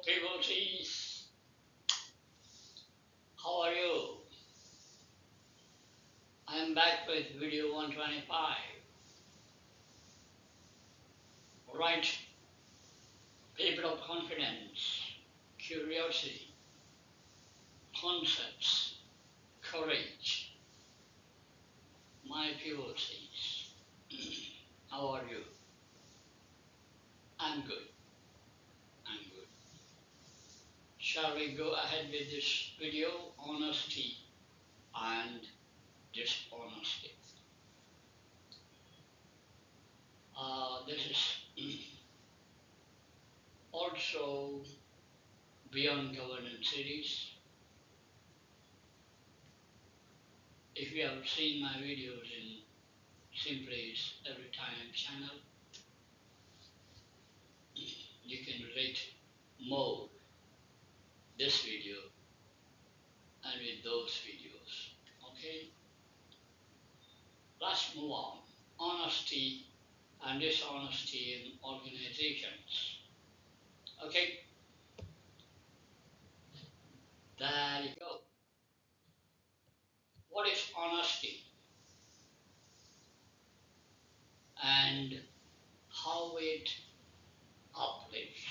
devotees, how are you? I am back with video 125. Right, people of confidence, curiosity, concepts, courage, my devotees. How are you? I'm good. I'm good. Shall we go ahead with this video? Honesty and dishonesty. This is also Beyond Governance series. If you have seen my videos in Sameplace everytime channel, you can relate more this video and with those videos. Okay? Let's move on. Honesty and dishonesty in organizations. Okay? There you go. What is honesty? And how it uplifts.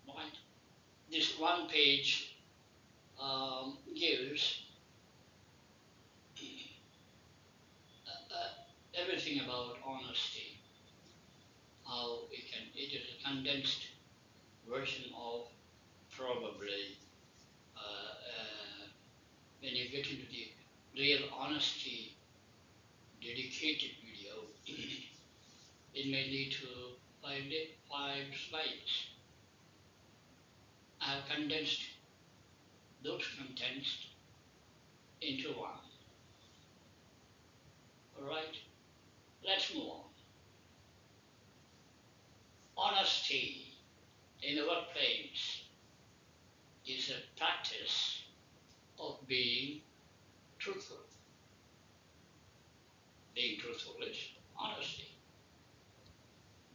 Right? This one page gives everything about honesty. How it is a condensed version of probably when you get into the real honesty dedicated video, it may lead to five slides. I have condensed those contents into one. Alright, let's move on. Honesty in the workplace is a practice of being truthful. Being truthful is honesty.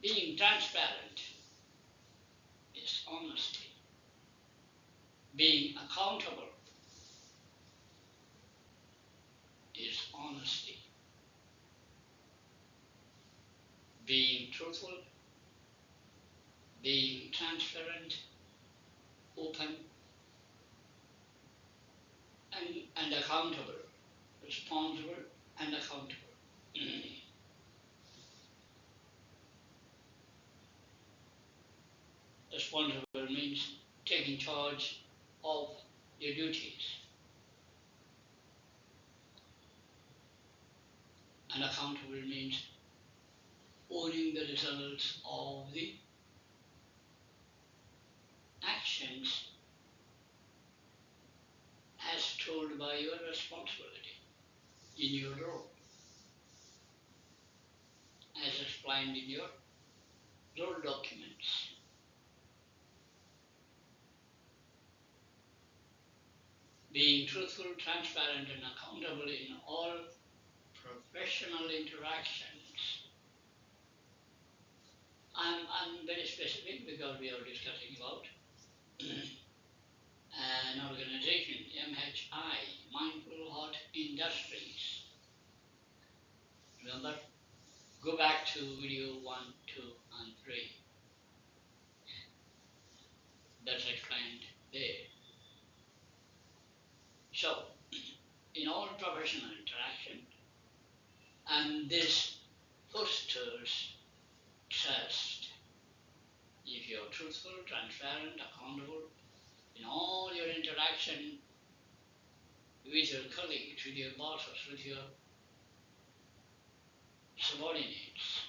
Being transparent is honesty. Being accountable is honesty. Being truthful, being transparent, open, and accountable, responsible and accountable. Responsible means taking charge of your duties. And accountable means owning the results of the actions as told by your responsibility in your role, as explained in your role documents. Being truthful, transparent, and accountable in all professional interactions. I'm very specific because we are discussing about an organization, MHI, Mindful Heart Industries. Remember? Go back to video 1, 2, and 3. That's explained there. So, in all professional interaction, and this fosters trust. If you're truthful, transparent, accountable in all your interaction with your colleagues, with your bosses, with your subordinates,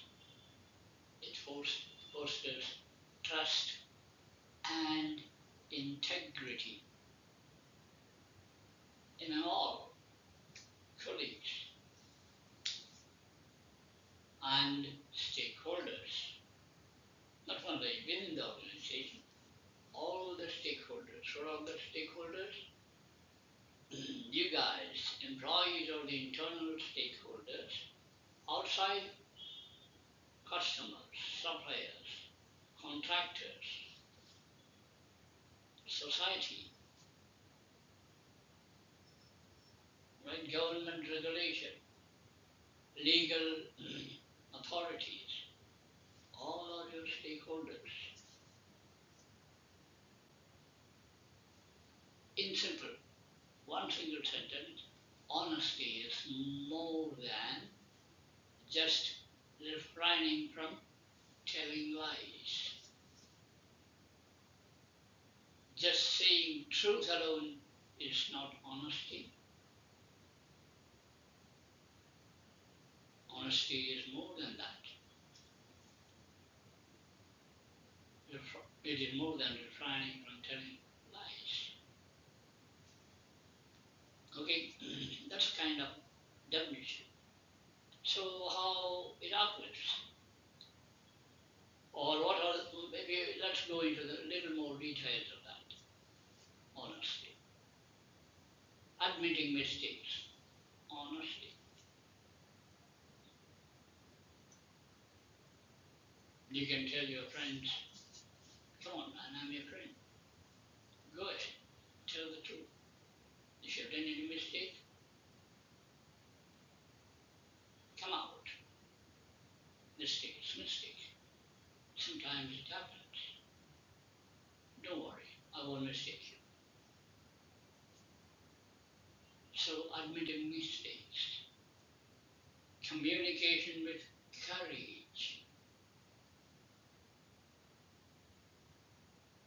it fosters trust and integrity in all colleagues and stakeholders, not only within the organization, all the stakeholders. What are the stakeholders? You guys, employees or the internal stakeholders, outside customers, suppliers, contractors, society, right? Government regulation, legal authorities, all are your stakeholders. In simple, one single sentence, honesty is more than just refraining from telling lies. Just saying truth alone is not honesty. Honesty is more than that. It is more than refraining from telling lies. Okay, that's kind of definition. So how it operates, or what are maybe let's go into the little more details of that. Honesty, admitting mistakes, honesty. You can tell your friends, "Come on, man, I'm your friend. Go ahead, tell the truth. If you've done any mistake, come out. Mistake is mistake. Sometimes it happens. Don't worry, I won't mistake you." So admitting mistakes, communication with courage.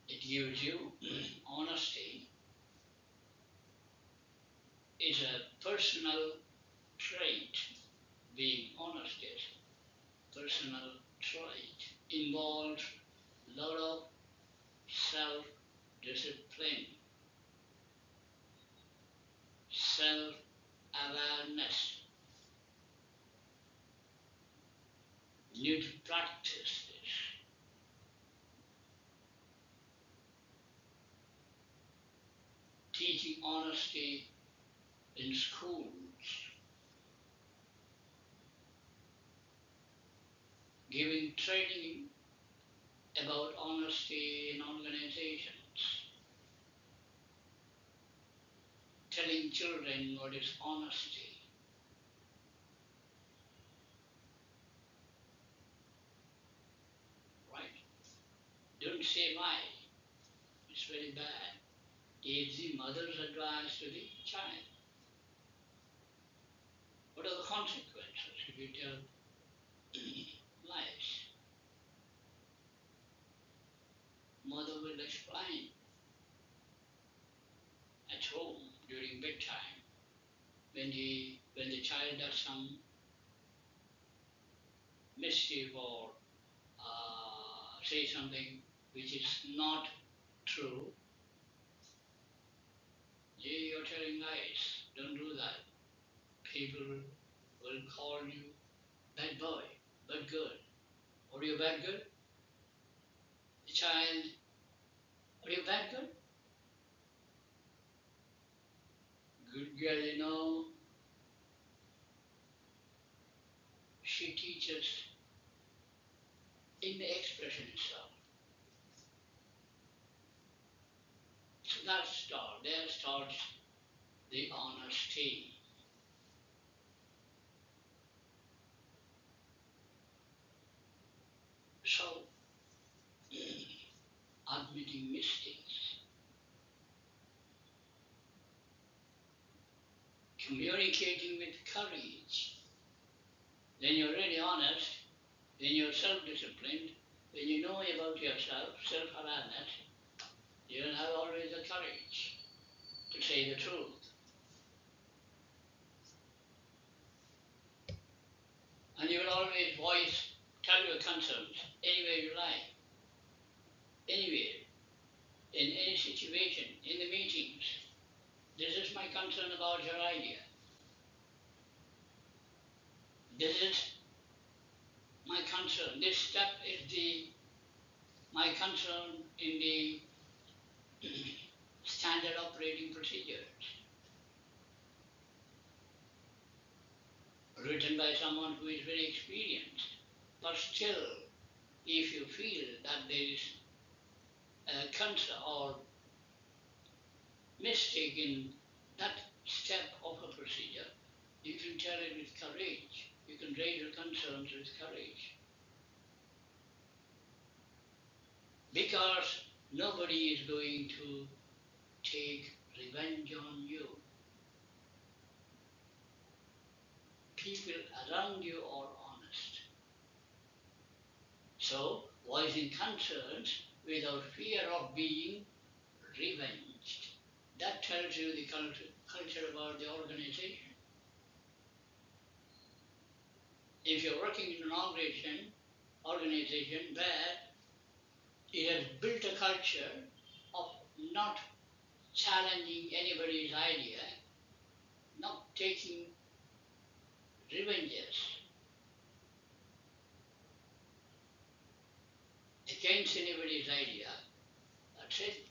It gives you honesty is a personal trait. Being honest is personal trait. Involves a lot of self-discipline, self-awareness. You need to practice this. Teaching honesty in schools, giving training about honesty in organizations, telling children what is honesty, right? Don't say lie, it's very bad. Is the mother's advice to the child. What are the consequences if you tell lies? Mother will explain at home during bedtime when the child does some mischief or say something which is not true. "Hey, you're telling lies. Don't do that. People will call you bad boy, bad girl. Are you a bad girl? The child, are you a bad girl? Good girl, you know." She teaches in the expression itself. So there starts the honesty. So, admitting mistakes, communicating with courage. When you're really honest, when you're self-disciplined, when you know about yourself, self-awareness, you will have always the courage to say the truth. And you will always tell your concerns anywhere you like, anywhere, in any situation, in the meetings. "This is my concern about your idea. This is my concern. This step is my concern in the standard operating procedures, written by someone who is very experienced, but still if you feel that there is a concern or mistake in that step of a procedure, you can tell it with courage. You can raise your concerns with courage. Because nobody is going to take revenge on you. People around you are honest. So, voicing concerns without fear of being revenged. That tells you the culture about the organization. If you're working in an organization where it has built a culture of not challenging anybody's idea, not taking revenges against anybody's idea, that's it.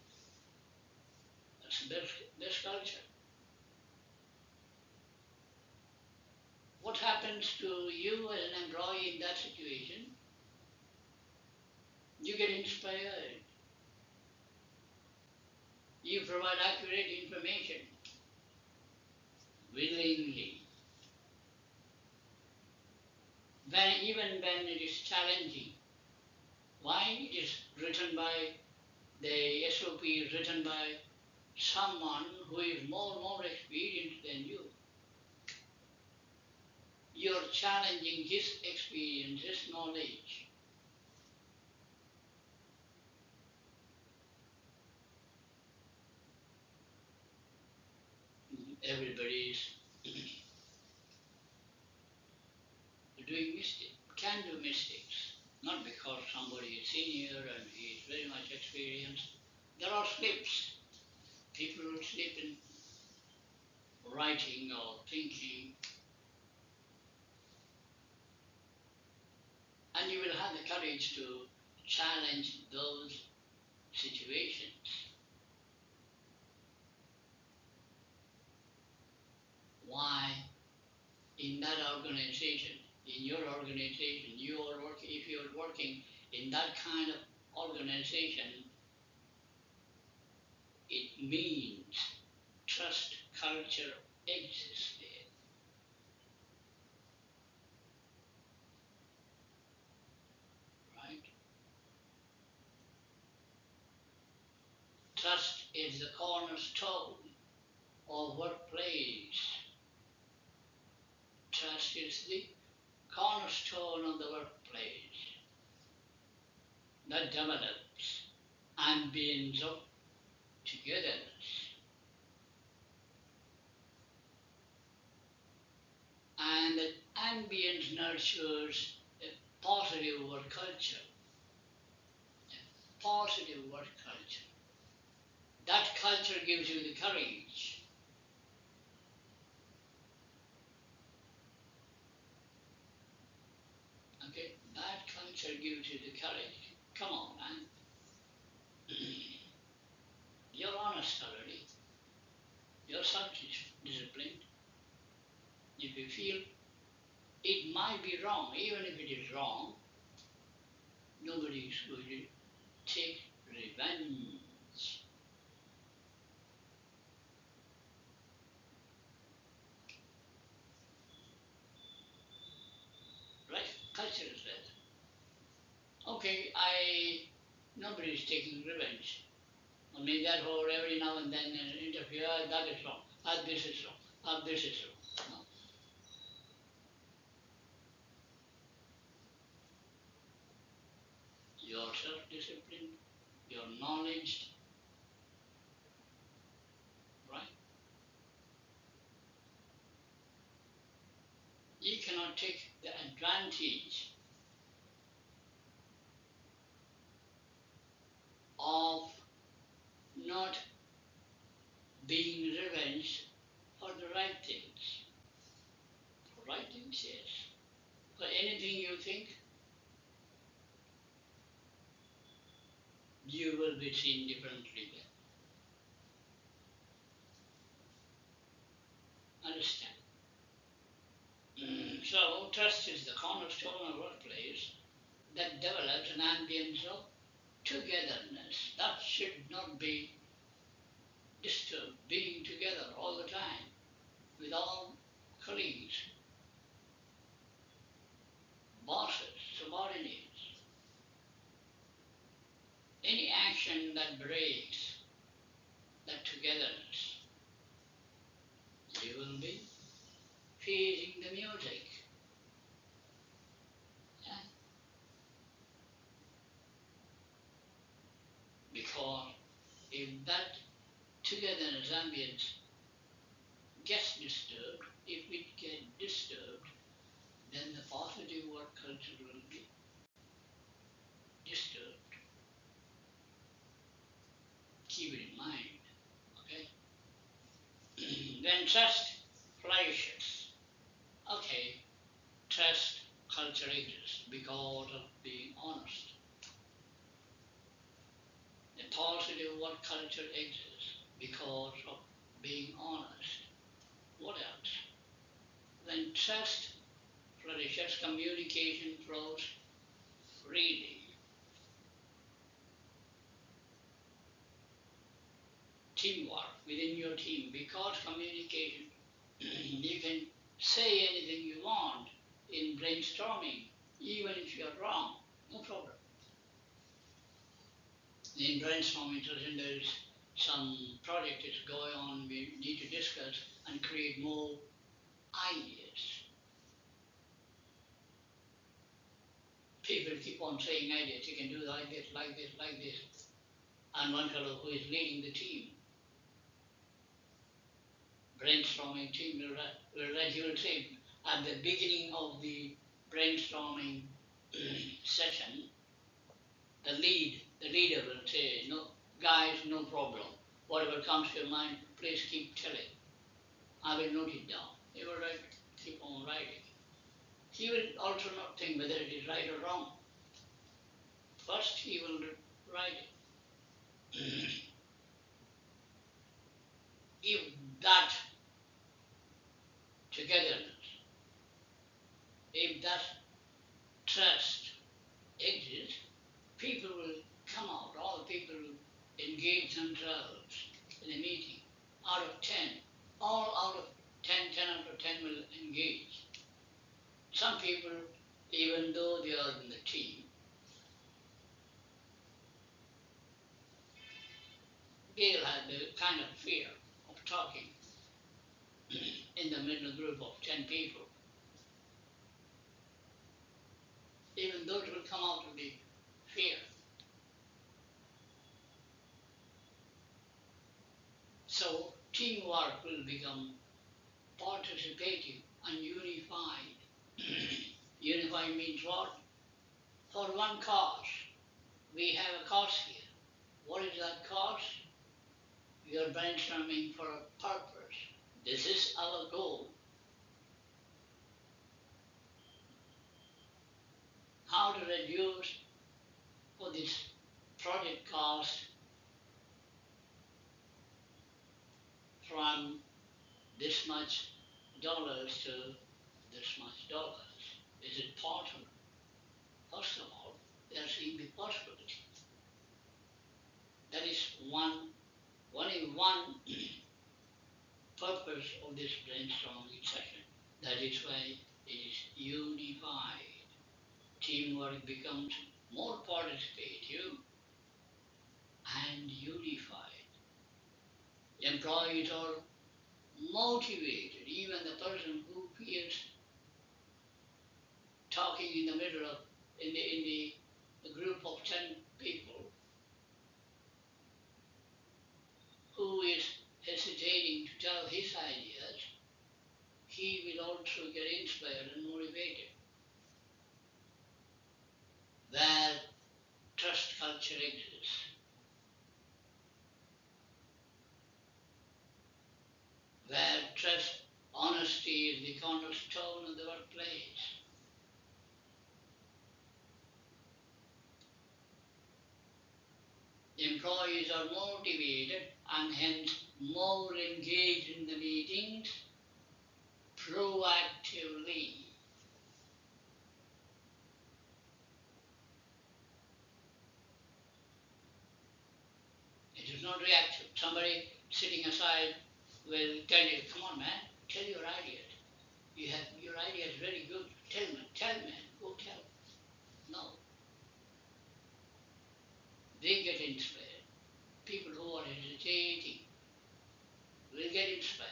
That's the best culture. What happens to you as an employee in that situation? You get inspired. You provide accurate information willingly. Even when it is challenging. Why? It is written by, the SOP is written by someone who is more experienced than you. You're challenging his experience, his knowledge. Everybody is doing mistakes, can do mistakes, not because somebody is senior and he is very much experienced. There are slips. People will slip in writing or thinking, and you will have the courage to challenge those situations. Why? In that organization, in your organization, you are working, if you are working in that kind of organization, it means trust culture exists there. Right? Trust is the cornerstone of workplace. Trust is the cornerstone of the workplace that develops ambience of togetherness. And that ambience nurtures a positive work culture. A positive work culture. That culture gives you the courage. Okay? That culture gives you the courage. Come on, man. You're honest already. You're self-disciplined. If you feel it might be wrong, even if it is wrong, nobody is going to take revenge. Right? Culture is that. Okay, nobody is taking revenge. I mean, therefore, every now and then an interview, that is wrong, this is wrong, this is wrong. No. You're self-disciplined, you're knowledge, right? You cannot take the advantage of not being revenged for the right things. For right things, yes. For anything you think, you will be seen differently then. Understand? So, trust is the cornerstone of workplace that develops an ambience of togetherness. That should not be disturbed, being together all the time with all colleagues, bosses, subordinates. Any action that breaks that togetherness, you will be facing the music. Yeah? Because if that togetherness ambience gets disturbed, if it gets disturbed, then the positive work culture will be disturbed. Keep it in mind, okay? When trust flourishes, okay, trust culture exists because of being honest. The positive work culture exists because of being honest. What else? When trust flourishes, communication flows freely. Teamwork within your team, because communication, you can say anything you want in brainstorming, even if you're wrong, no problem. In brainstorming session, there's some project is going on, we need to discuss and create more ideas. People keep on saying ideas, you can do like this, like this, like this. And one fellow who is leading the team, brainstorming team, he will say at the beginning of the brainstorming session, the leader will say, no, guys, no problem. Whatever comes to your mind, please keep telling. I will note it down. He will write, keep on writing. He will also not think whether it is right or wrong. First, he will write it. If that togetherness, if that trust exists, people will come out, all the people will engage themselves in a meeting. Out of 10, all out of 10, 10 out of 10 will engage. Some people, even though they are in the team, they'll have the kind of fear of talking in the middle group of 10 people. Even those will come out of the fear. So teamwork will become participative and unified. Unified means what? For one cause. We have a cause here. What is that cause? We are brainstorming for a purpose. This is our goal. How to reduce for this project cost from this much dollars to this much dollars. Is it possible? First of all, they are seeing the possibility. That is one purpose of this brainstorming session. That is why it is unified. Teamwork becomes more participative and unified. Employees are motivated. Even the person who feels talking in the middle of in the group of 10 people, who is hesitating to tell his ideas, he will also get inspired and motivated. Where trust culture exists, where trust, honesty is the cornerstone of the workplace. Employees are motivated and hence more engaged in the meetings proactively. not reactive. Somebody sitting aside will tell you, come on man, tell your ideas. Your idea is very good. Tell man, go tell. No. They get inspired. People who are hesitating will get inspired.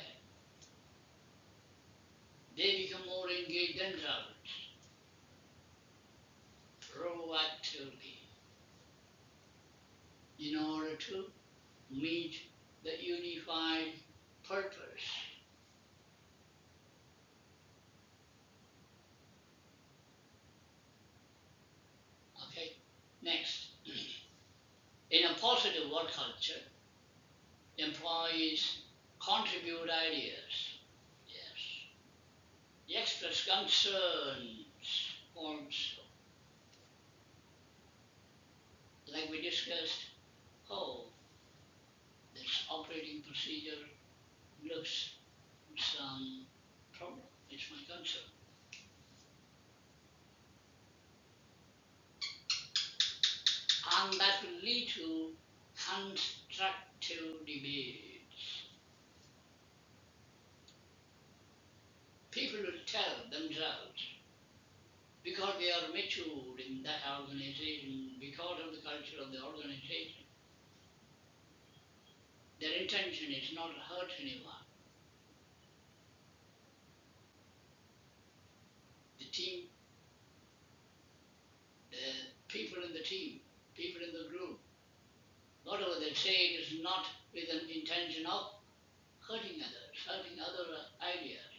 They become more engaged themselves, proactively, in order to meet the unified purpose. Okay, next. In a positive work culture, employees contribute ideas. Yes. They express concerns also. Like we discussed, oh, this operating procedure looks some problem. It's my concern. And that will lead to constructive debates. People will tell themselves, because they are mature in that organization, because of the culture of the organization, their intention is not to hurt anyone. The team, the people in the team, people in the group, whatever they say is not with an intention of hurting others, hurting other ideas,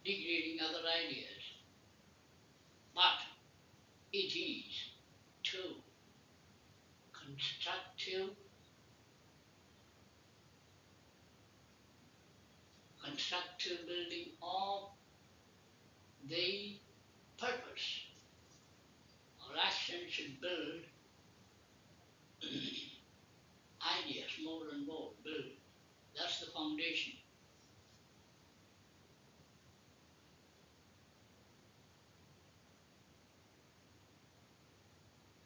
degrading other ideas. But it is to constructive building of the purpose. Our action should build ideas more and more, build. That's the foundation.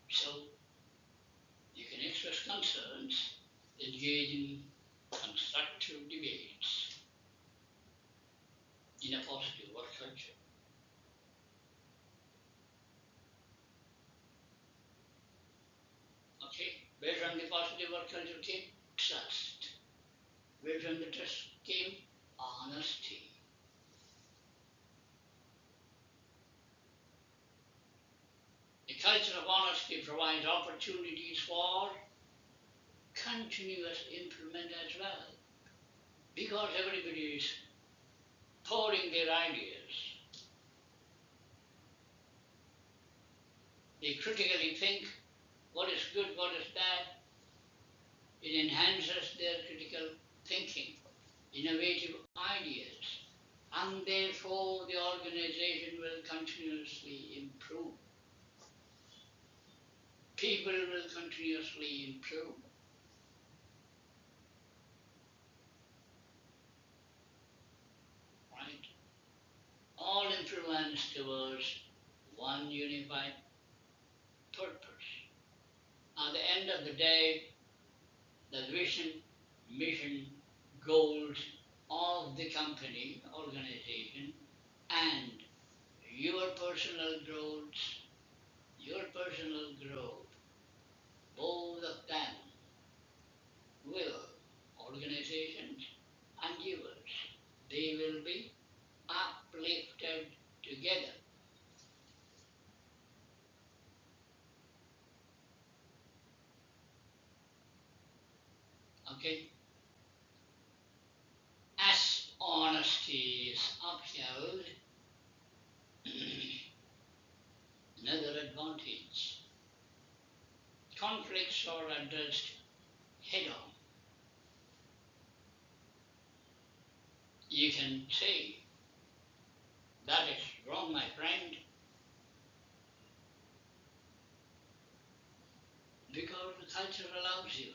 So you can express concerns, engage in constructive debates in a positive work culture. Okay, where from the positive work culture came trust. Where from the trust came honesty. A culture of honesty provides opportunities for continuous improvement as well. Because everybody is pouring their ideas. They critically think what is good, what is bad. It enhances their critical thinking, innovative ideas, and therefore the organization will continuously improve. People will continuously improve. Right? All improvements towards one unified purpose. At the end of the day, the vision, mission, goals of the company, organization, and your personal growth, both of them will, organizations and yours, they will be uplifted together. Okay? As honesty is upheld, another advantage. Conflicts are addressed head on. You can say, that is wrong, my friend, because the culture allows you.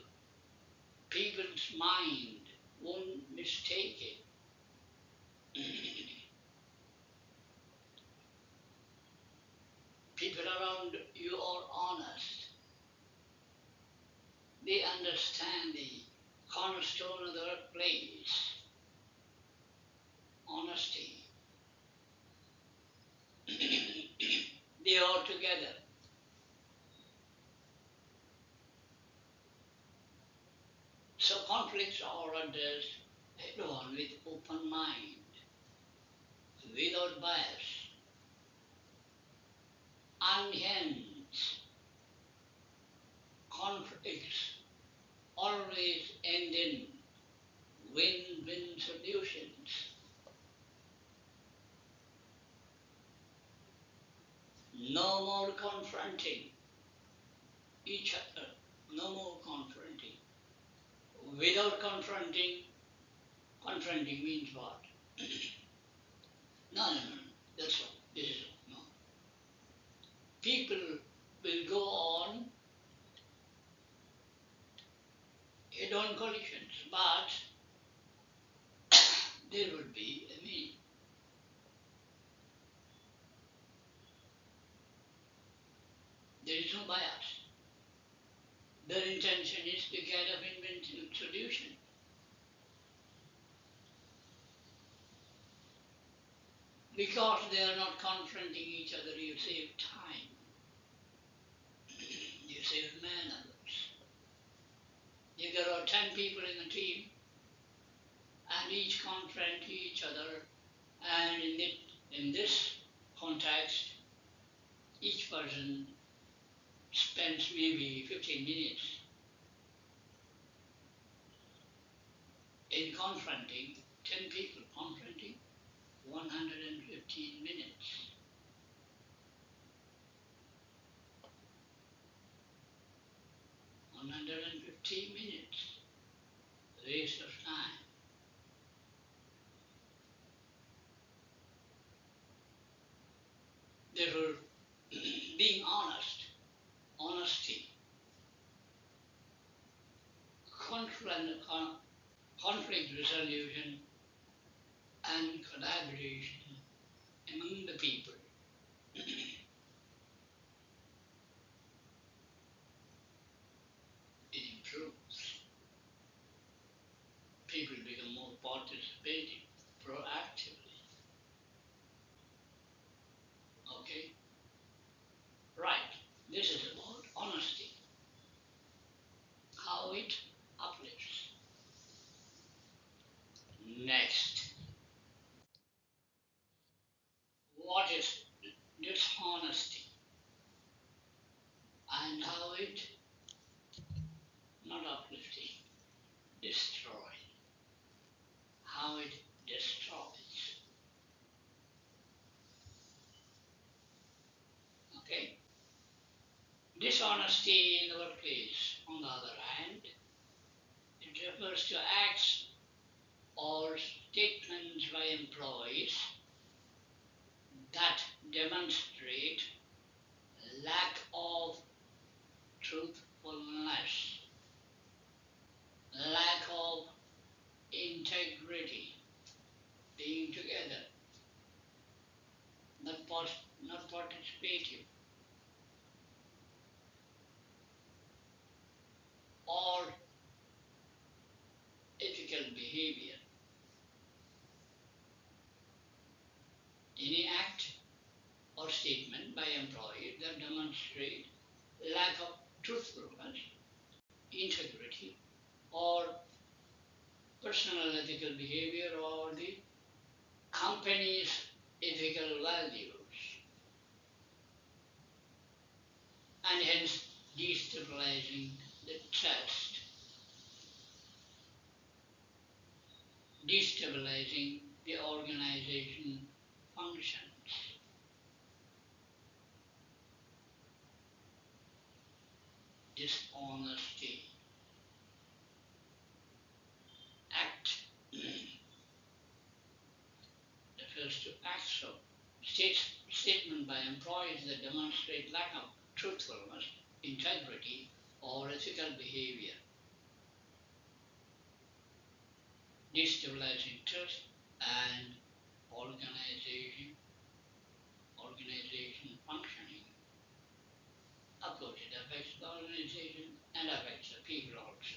People's mind won't mistake it. People around you are honest. They understand the cornerstone of the workplace, honesty. They are together. So conflicts are addressed head-on with open mind, without bias, unhinged. Conflicts always end in win-win solutions. No more confronting each other. No more confronting. Without confronting means what? No, no, no, no. That's all. This is all. No. People will go on head-on collisions, but there would be a meaning. There is no bias. Their intention is to get a win-win solution. Because they are not confronting each other, you save time. You save man hours. You get 10 people in a team, and each confront each other, and in this context, each person spends maybe 15 minutes in confronting 10 people, confronting 115 minutes. 115 minutes, waste of time. Therefore, being honest, honesty, conflict resolution, and collaboration among the people. It improves. People become more participating, proactively. Okay? Right. This is about honesty. How it uplifts. Next. What is dishonesty? And how it not uplifting, destroy. How it destroys. Okay? Dishonesty in the workplace, on the other hand, it refers to acts or statements by employees that demonstrate lack of truthfulness, lack of integrity, being together, not participative, or ethical behavior. Any act or statement by employees that demonstrate lack of truthfulness, integrity, or personal ethical behavior, or the company's ethical values, and hence destabilizing the trust, destabilizing the organization functions. Dishonesty. Act refers to acts of statement by employees that demonstrate lack of truthfulness, integrity, or ethical behavior, destabilizing trust and organization functioning. Of course, it affects the organization and affects the people also.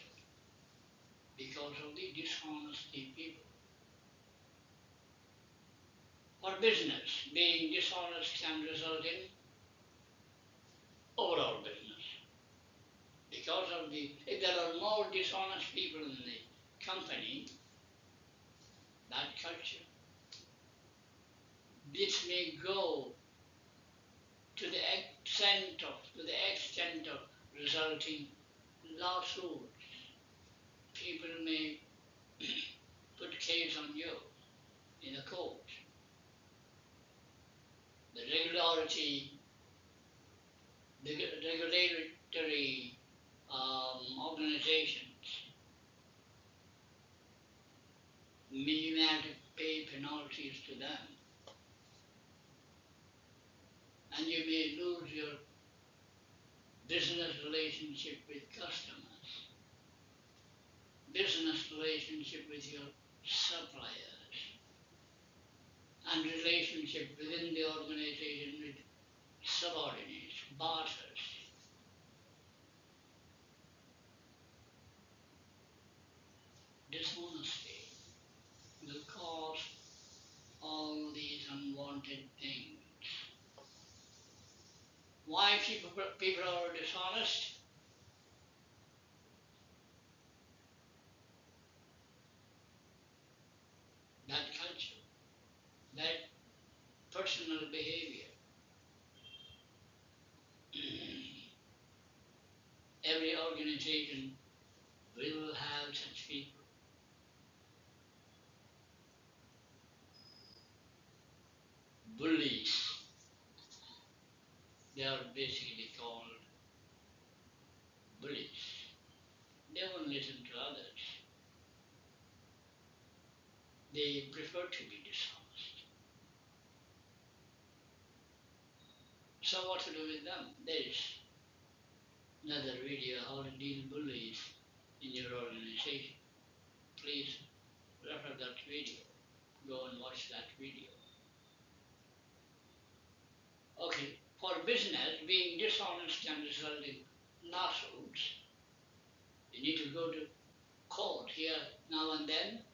because of the dishonesty people. For business, being dishonest can result in overall business. Because of if there are more dishonest people in the company, that culture, this may go to the extent of resulting lawsuits. People may put case on you in a court. The regulatory organizations may have to pay penalties to them, and you may lose your business relationship with customers, business relationship with your suppliers, and relationship within the organization with subordinates, bosses. Dishonesty will cause all these unwanted things. Why people are dishonest? That culture, that personal behavior. Every organization will have such people. Bullies, they are basically called bullies. They won't listen to others. They prefer to be dishonest. So what to do with them? There is another video how to deal bullies in your organization. Please refer that video. Go and watch that video. Okay, for business, being dishonest can result in lawsuits. You need to go to court here now and then.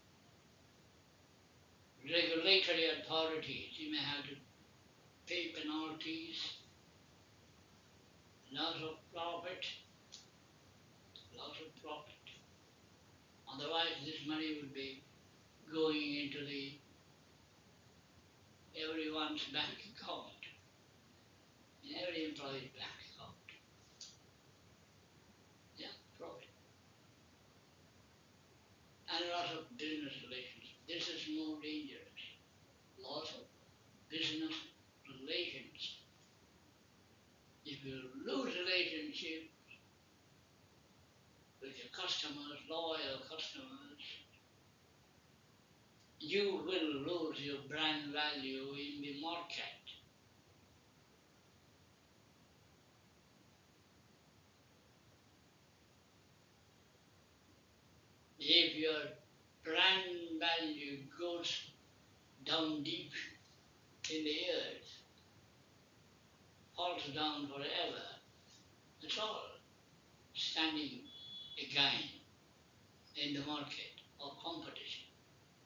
Regulatory authorities, you may have to pay penalties, loss of profit. Otherwise, this money would be going into the everyone's bank account, in every employee's bank account. Yeah, profit. And lots of business relations. This is more dangerous. Lots of business relations. If you lose relationship with your customers, loyal customers, you will lose your brand value in the market. If your brand value goes down deep in the earth, falls down forever, that's all. Standing again in the market of competition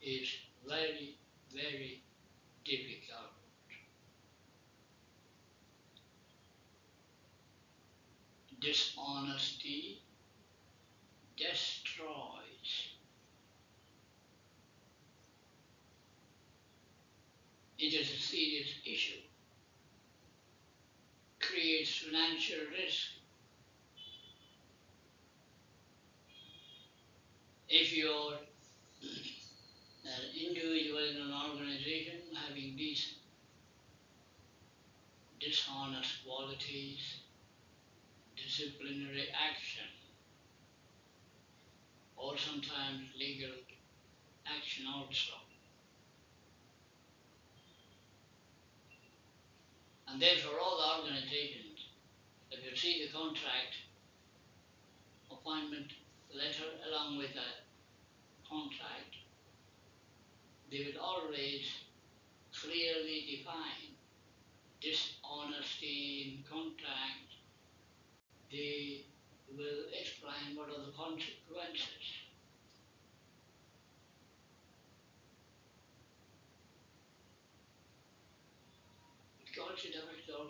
is very, very difficult. Dishonesty destroys. It is a serious issue. Creates financial risk. If you're an individual in an organization having these dishonest qualities, disciplinary action, or sometimes legal action also. And therefore all the organizations, if you see the contract appointment letter along with a contract, they will always clearly define dishonesty in contract. They will explain what are the consequences.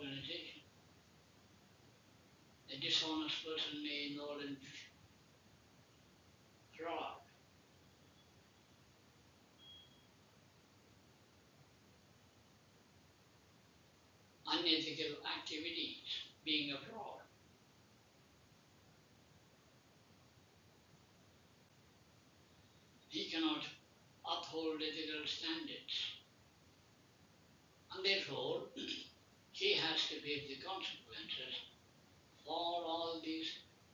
organization. A dishonest person may involve in fraud, unethical activities, being a fraud. He cannot uphold ethical standards, and therefore he has to bear the consequences for all this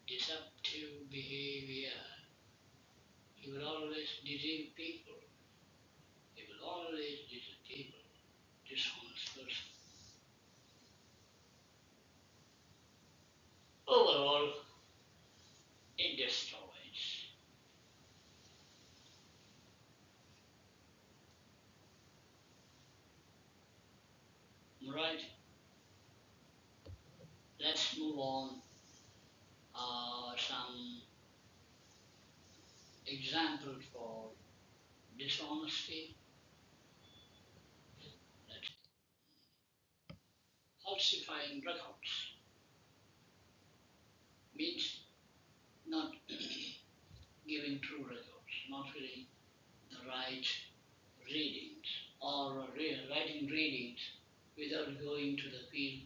deceptive behavior. He will always deceive people. He will always deceive people. Dishonest person. Overall, it destroys. Right? Let's move on. Some examples for dishonesty. Let's falsifying records means not giving true records, not filling the right readings, or writing readings without going to the field,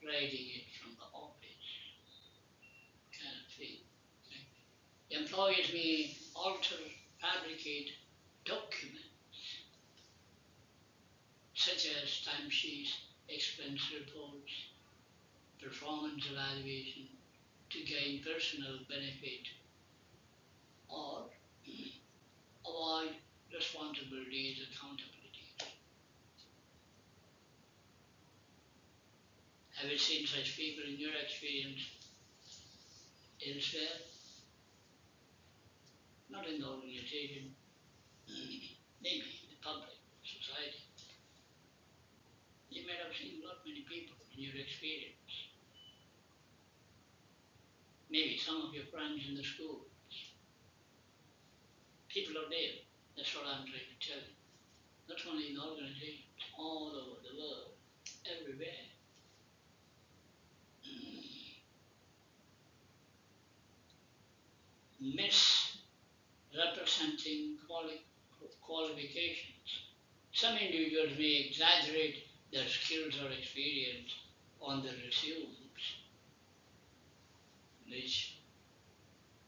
writing it from the office, kind of thing. Employers may alter, fabricate documents such as timesheets, expense reports, performance evaluation to gain personal benefit or avoid responsibilities, accountability. Have you seen such people in your experience elsewhere? Not in the organization, maybe in the public, society. You might have seen not many people in your experience. Maybe some of your friends in the school. People are there. That's what I'm trying to tell you. Not only in organizations, all over the world, everywhere. Misrepresenting qualifications. Some individuals may exaggerate their skills or experience on their resumes, which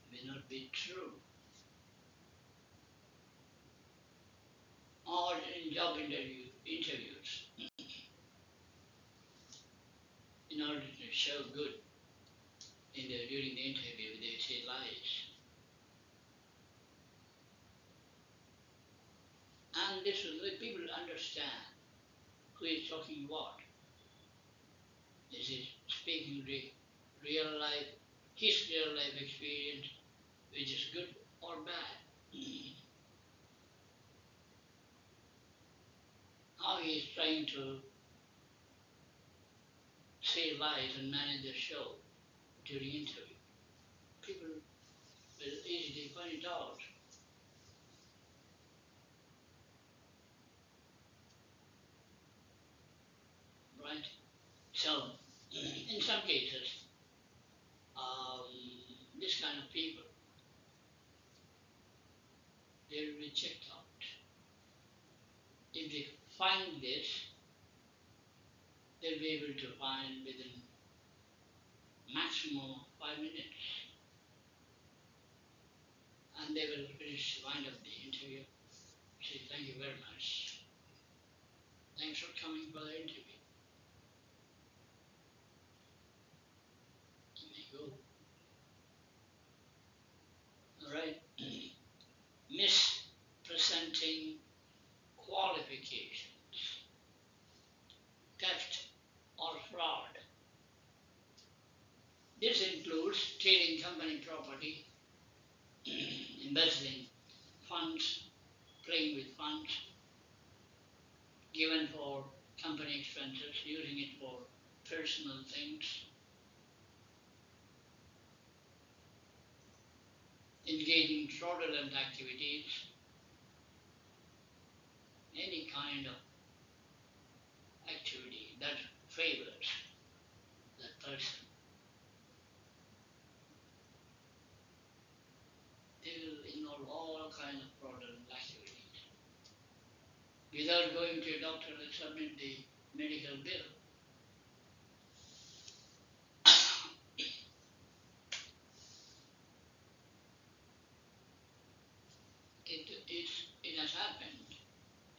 may not be true. Or in job interviews, in order to show good during the interview, they say lies. And this will let people understand who is talking what. This is speaking real life, his real life experience, which is good or bad. How he is trying to say lies and manage the show during interview. People will easily find it out. Right? So, in some cases, this kind of people, they will be checked out. If they find this, they'll be able to find within maximum of 5 minutes. And they will wind up the interview. Say, thank you very much. Thanks for coming for the interview. You may go. All right. Mispresenting qualifications, theft or fraud. This includes stealing company property, embezzling funds, playing with funds given for company expenses, using it for personal things, engaging in fraudulent activities, any kind of activity that favors person. They will involve all kinds of fraudulent activities. Without going to a doctor, they submit the medical bill. It has happened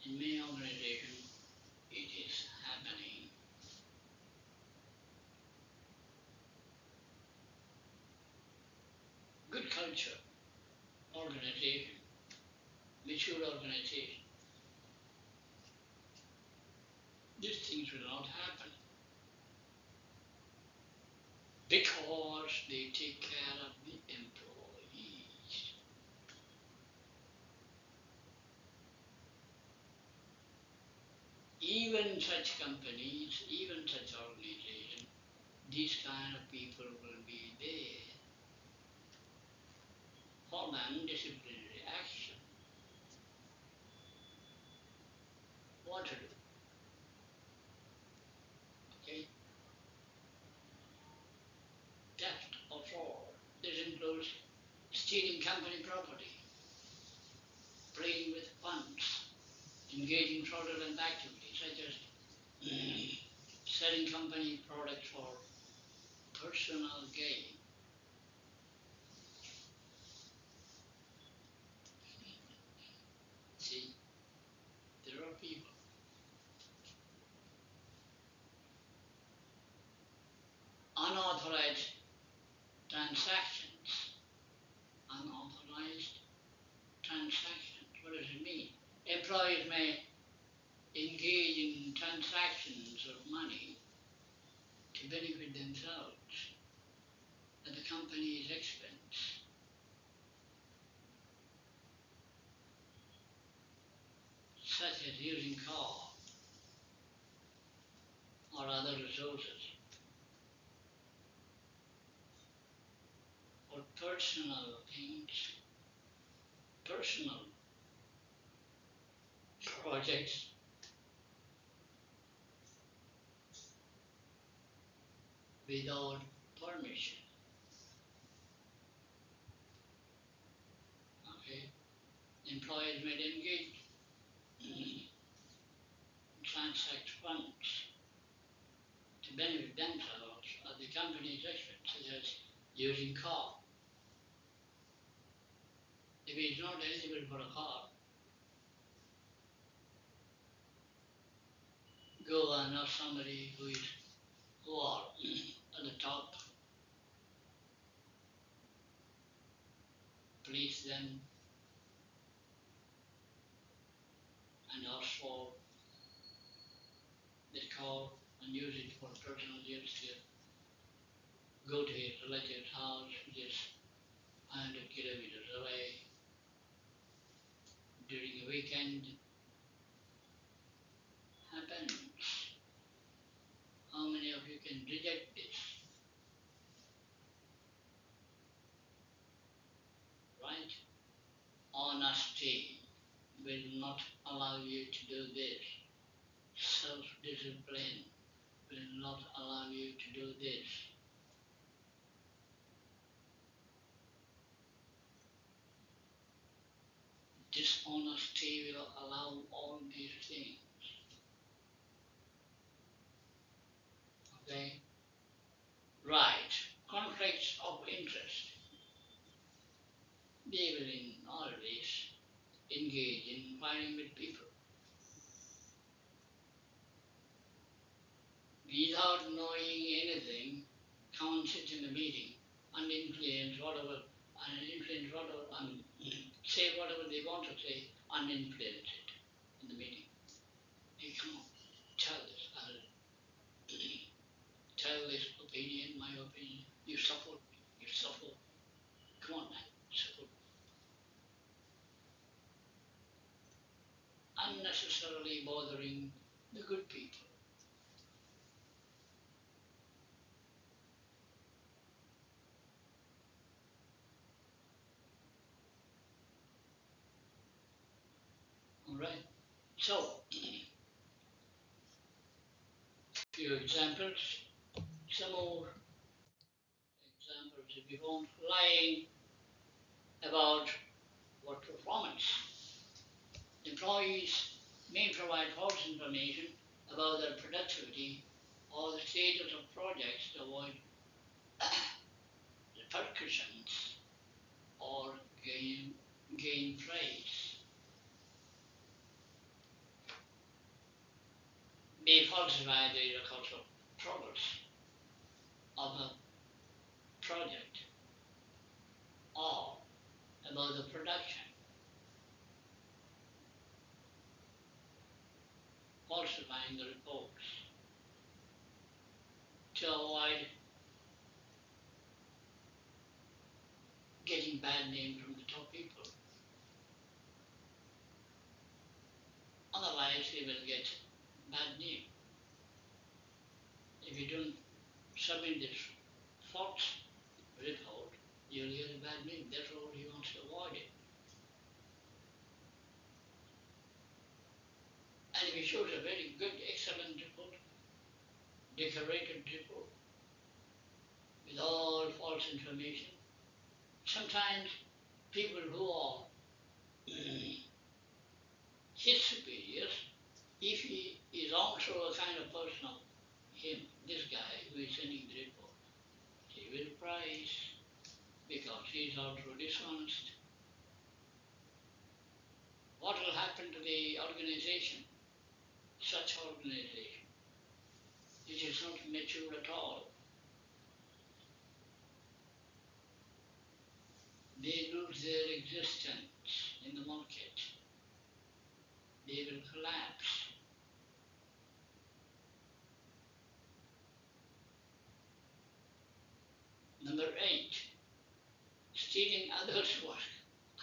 in many organizations. It is happening. Good culture, organization, mature organization. These things will not happen because they take care of the employees. Even such companies, even such organizations, these kind of people will be there for them disciplinary action. What to do? Okay? Theft or fraud. This includes stealing company property, playing with funds, engaging fraudulent activities such as selling company products for personal gain. See, there are people. Unauthorized transactions. Unauthorized transactions. What does it mean? Employees may engage in transactions of money to benefit themselves at the company's expense, such as using car or other resources for personal things, personal projects, without permission. Okay? Employees may engage in transact funds to benefit themselves at the company's expense, such as using car. If he is not eligible for a car, go and ask somebody who are at the top, please them and ask for the car and use it for personal use to go to his relative's house, which is 100 kilometers away during a weekend. Happens. How many of you can reject this? Right? Honesty will not allow you to do this. Self-discipline will not allow you to do this. Dishonesty will allow all these things. Okay? Right. Conflicts of interest. They will always engage in fighting with people. Without knowing anything, come and sit in the meeting and influence whatever, say whatever they want to say and influence it in the meeting. Hey, come on, tell this, tell this opinion, my opinion. You support me, you support. Come on, man, support. Unnecessarily bothering the good people. All right. So, few examples, some more to be found lying about work performance. Employees may provide false information about their productivity or the status of projects to avoid repercussions or gain praise. May falsify the records of progress of a project or about the production, falsifying the reports to avoid getting bad name from the top people. Otherwise, he will get bad name. If you don't submit this false report, you'll get a bad name. That's what he wants to avoid it. And if he shows a very good, excellent report, decorated report, with all false information, sometimes people who are his superiors, if he is also a kind of person of him, this guy who is sending the report, he will prize because he is also dishonest. What will happen to the organization, such organization, which is not mature at all? They lose their existence in the market. They will collapse. Number 8, stealing others' work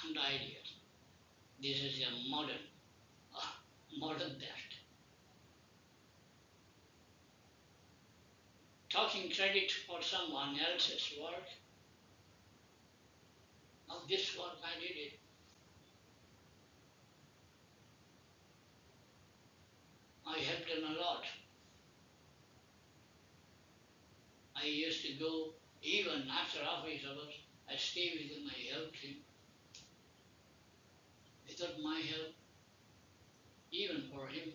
and ideas. This is a modern theft. Taking credit for someone else's work. Now this work I did it. I helped him a lot. I used to go, even after office hours, I stay with him, I helped him. Without my help, even for him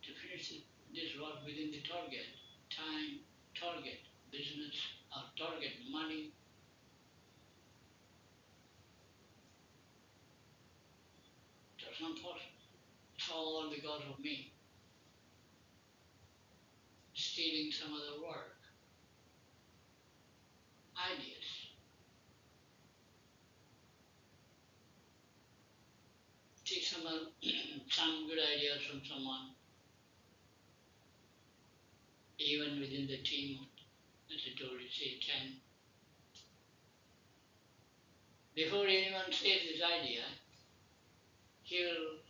to finish this work within the target time, target business, or target money, that's not possible. It's all because of me. Stealing some other work, ideas. Take some good ideas from someone, even within the team, as I told you, say 10. Before anyone says his idea, he will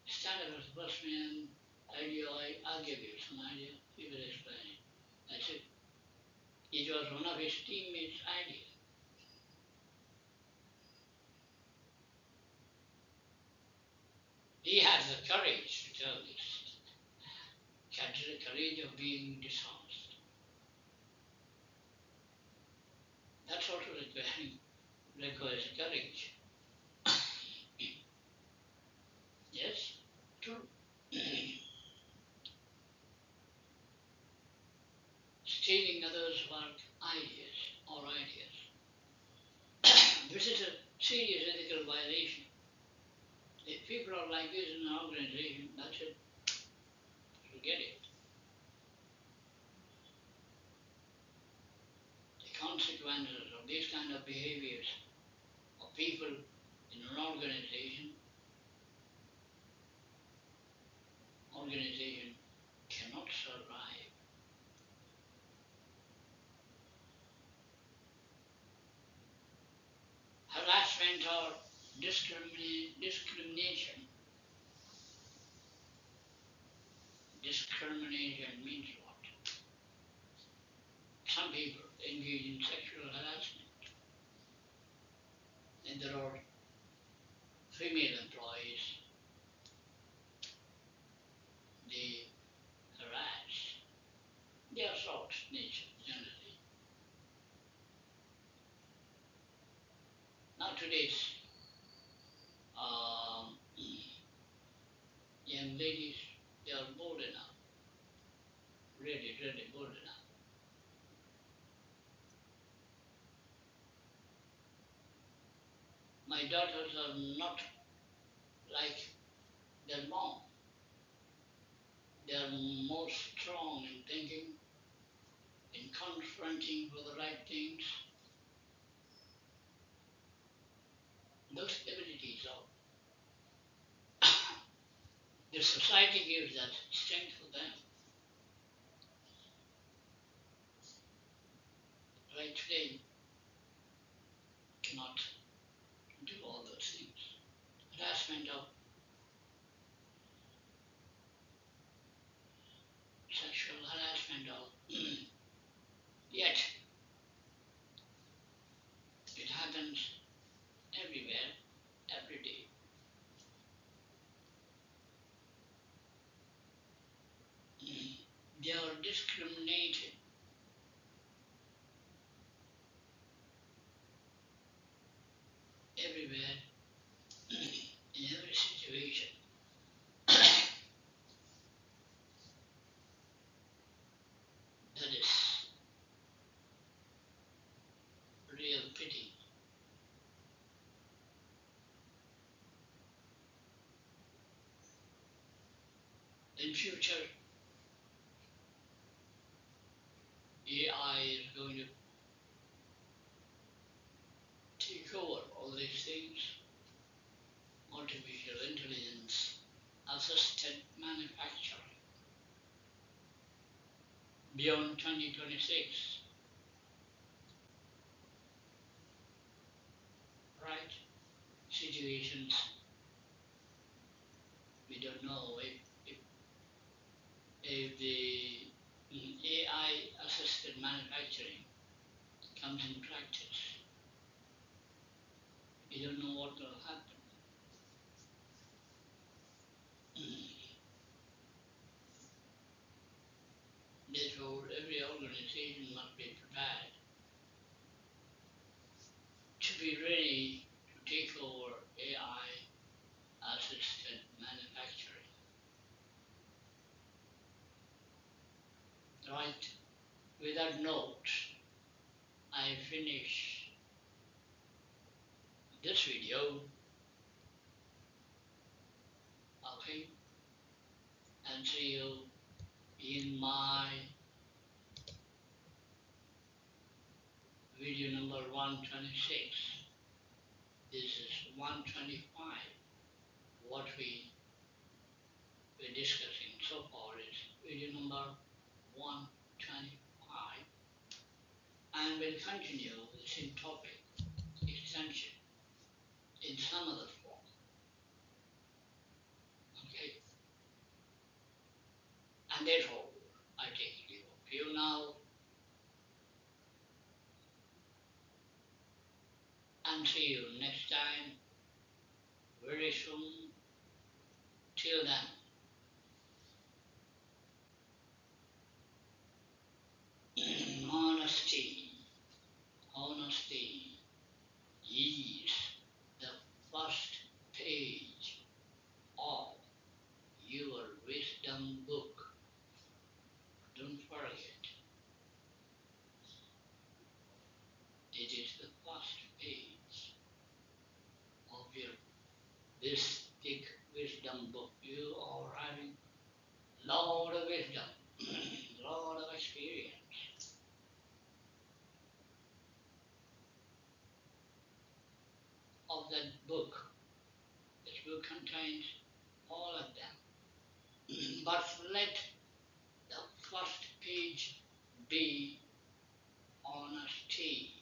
stand up as the first man, idea, I'll give you some idea, he will explain it. That's it. It was one of his teammates' idea. He has the courage to tell this. He has the courage of being dishonest. That's also requires courage. Yes, true. Stealing others' work, ideas, or ideas. This is a serious ethical violation. If people are like this in an organization, that's it. Forget it. The consequences of these kind of behaviors of people in an organization cannot survive. Harassment or discrimination. Discrimination means what? Some people engage in sexual harassment, and there are female employees. They harass. They assault nature generally. Now today's um, young ladies, they are bold enough, really, really bold enough. My daughters are not like their mom. They are more strong in thinking, in confronting for the right things. Those abilities are the society gives that strength for them. Right today cannot do all those things. Harassment of sexual harassment of yet it happens everywhere, every day. They are discriminated everywhere, in every situation. That is real pity. In future, AI is going to take over all these things. Artificial intelligence, assisted manufacturing. Beyond 2026, right? Situations we don't know if the AI assisted manufacturing comes in practice. We don't know what will happen. Therefore, every organization must be prepared to be ready to take over AI assisted manufacturing. Right? With that note, I finish this video, okay? And see you in my video number 126. This is 125. What we're discussing so far is video number 125. And we'll continue with the same topic, extension, in some other form. Okay? And therefore, I take leave of you now and see you next time, very soon. Till then, honesty, honesty is the first page of your wisdom book. Don't forget, it is the first page of your this big wisdom book. You are having lot of wisdom, lot of experience of that book. This book contains all of them. But let the first page be honesty.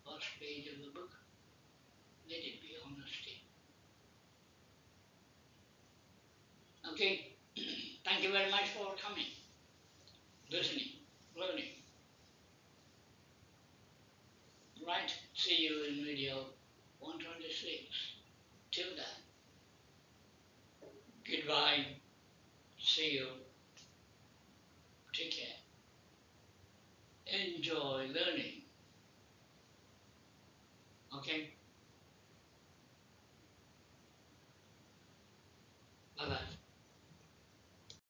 First page of the book, let it be honesty. Okay? Thank you very much for coming, listening, learning. Right? See you in video 126. Till then, goodbye. See you. Take care. Enjoy learning.